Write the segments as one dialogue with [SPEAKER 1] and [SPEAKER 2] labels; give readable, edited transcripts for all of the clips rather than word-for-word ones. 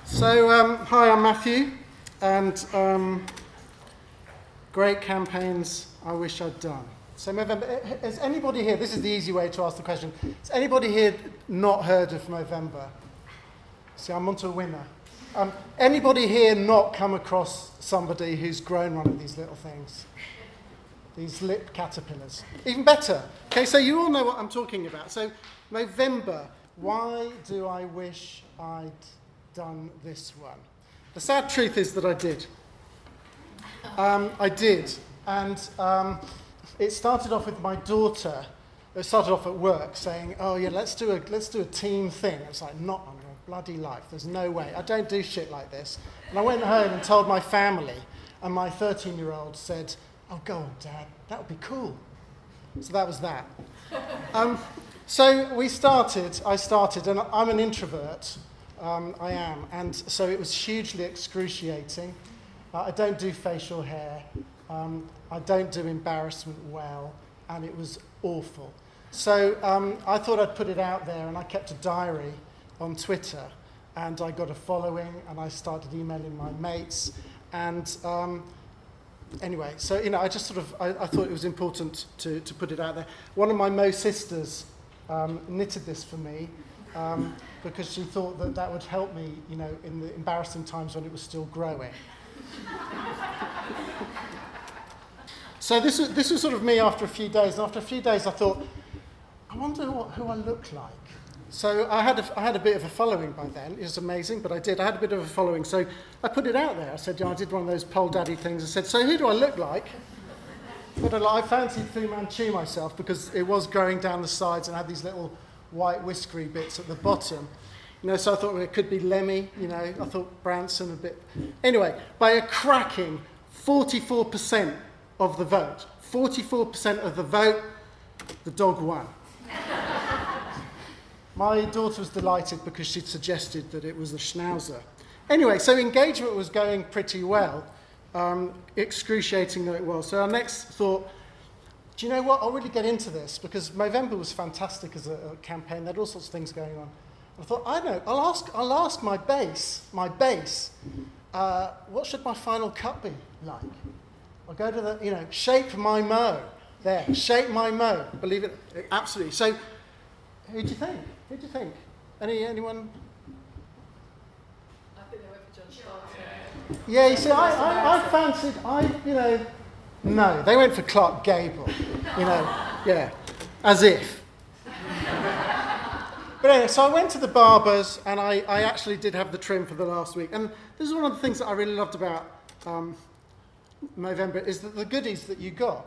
[SPEAKER 1] Hi, I'm Matthew, and great campaigns I wish I'd done. So Movember, has anybody here, this is the easy way to ask the question, has anybody here not heard of Movember? See, I'm onto a winner. Anybody here not come across somebody who's grown one of these little things? These lip caterpillars. Even better. Okay, so you all know what I'm talking about. So Movember, why do I wish I'd done this one? The sad truth is that I did. I did. And it started off with my daughter. It started off at work saying, oh yeah, let's do a team thing. It's like, not on your bloody life. There's no way. I don't do shit like this. And I went home and told my family, and my 13-year-old said, oh, go on, Dad, that would be cool. So that was that. So I started, and I'm an introvert. I am, and so it was hugely excruciating. I don't do facial hair. I don't do embarrassment well, and it was awful. So I thought I'd put it out there, and I kept a diary on Twitter, and I got a following, and I started emailing my mates, and anyway, so I just I thought it was important to put it out there. One of my Mo sisters knitted this for me because she thought that would help me, in the embarrassing times when it was still growing. So this was sort of me after a few days, and after a few days I thought, I wonder who I look like. So I had a bit of a following by then. It was amazing, but I had a bit of a following. So I put it out there. I said, I did one of those Pole Daddy things. I said, so who do I look like? But I fancied Fu Manchu myself because it was growing down the sides and had these little white whiskery bits at the bottom. So I thought it could be Lemmy. I thought Branson a bit. Anyway, by a cracking 44% of the vote, the dog won. My daughter was delighted because she'd suggested that it was a schnauzer. Anyway, so engagement was going pretty well, excruciating though it was. So our next thought, do you know what? I'll really get into this because Movember was fantastic as a campaign. There had all sorts of things going on. I thought, I know, I'll ask my base, what should my final cut be like? I'll go to the, shape my mo. There, shape my mo. Believe it, absolutely. So, who do you think? Anyone?
[SPEAKER 2] I think they went for John Stark.
[SPEAKER 1] Yeah, you see, I fancied, no, they went for Clark Gable, yeah, as if. But anyway, so I went to the barbers, and I actually did have the trim for the last week. And this is one of the things that I really loved about Movember is that the goodies that you got,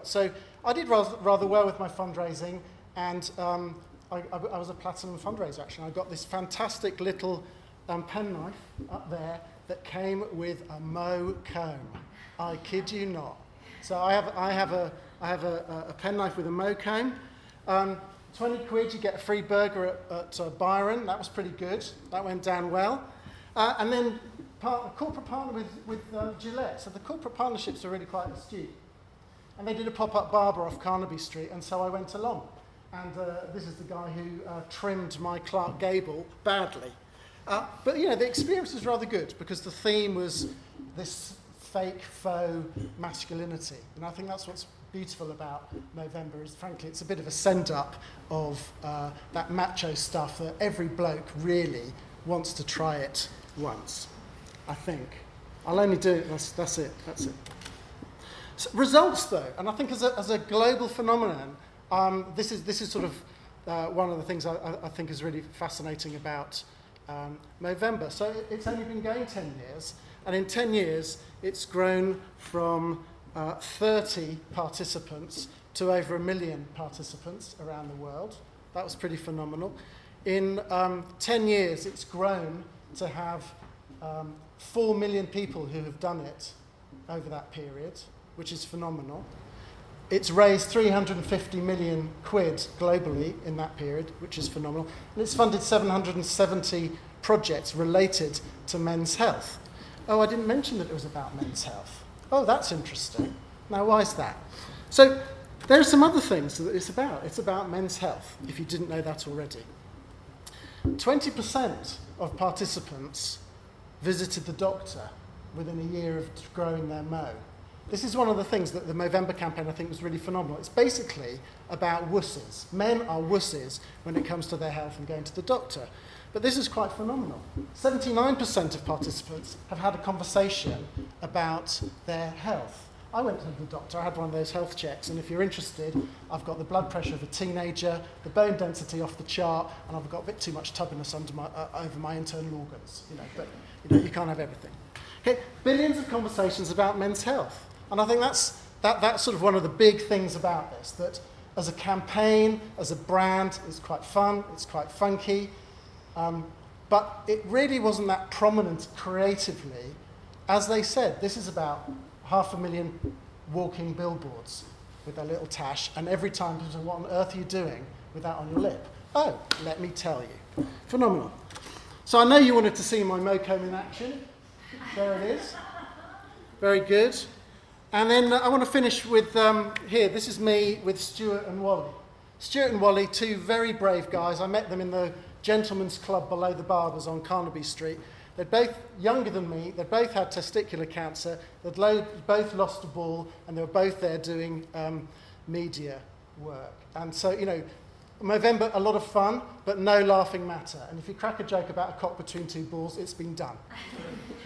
[SPEAKER 1] So I did rather well with my fundraising, and I was a platinum fundraiser, actually. I got this fantastic little penknife up there that came with a Mo comb. I kid you not. So I have a penknife with a Mo comb. 20 quid, you get a free burger at Byron. That was pretty good. That went down well. And then a corporate partner with Gillette. So the corporate partnerships are really quite astute. And they did a pop-up barber off Carnaby Street, and so I went along. And this is the guy who trimmed my Clark Gable badly. But, the experience was rather good because the theme was this fake, faux masculinity. And I think that's what's beautiful about Movember is, frankly, it's a bit of a send-up of that macho stuff that every bloke really wants to try it once, I think. I'll only do it, that's it. So, results, though, and I think as a global phenomenon, this is sort of one of the things I think is really fascinating about Movember. So it's only been going 10 years, and in 10 years it's grown from 30 participants to over 1 million participants around the world. That was pretty phenomenal. In 10 years it's grown to have 4 million people who have done it over that period, which is phenomenal. It's raised 350 million quid globally in that period, which is phenomenal. And it's funded 770 projects related to men's health. Oh, I didn't mention that it was about men's health. Oh, that's interesting. Now, why is that? So there are some other things that it's about. It's about men's health, if you didn't know that already. 20% of participants visited the doctor within a year of growing their mow. This is one of the things that the Movember campaign I think was really phenomenal. It's basically about wusses. Men are wusses when it comes to their health and going to the doctor. But this is quite phenomenal. 79% of participants have had a conversation about their health. I went to the doctor, I had one of those health checks, and if you're interested, I've got the blood pressure of a teenager, the bone density off the chart, and I've got a bit too much tubbiness over my internal organs. But you can't have everything. Okay, billions of conversations about men's health. And I think that's sort of one of the big things about this, that as a campaign, as a brand, it's quite fun, it's quite funky, but it really wasn't that prominent creatively. As they said, this is about 500,000 walking billboards with their little tash, and every time people say, what on earth are you doing with that on your lip? Oh, let me tell you. Phenomenal. So I know you wanted to see my mow comb in action. There it is. Very good. And then I want to finish with, here, this is me with Stuart and Wally. Stuart and Wally, two very brave guys. I met them in the gentleman's club below the Barbers on Carnaby Street. They're both younger than me. They both had testicular cancer. They'd both lost a ball, and they were both there doing media work. And so, Movember, a lot of fun, but no laughing matter. And if you crack a joke about a cock between two balls, it's been done.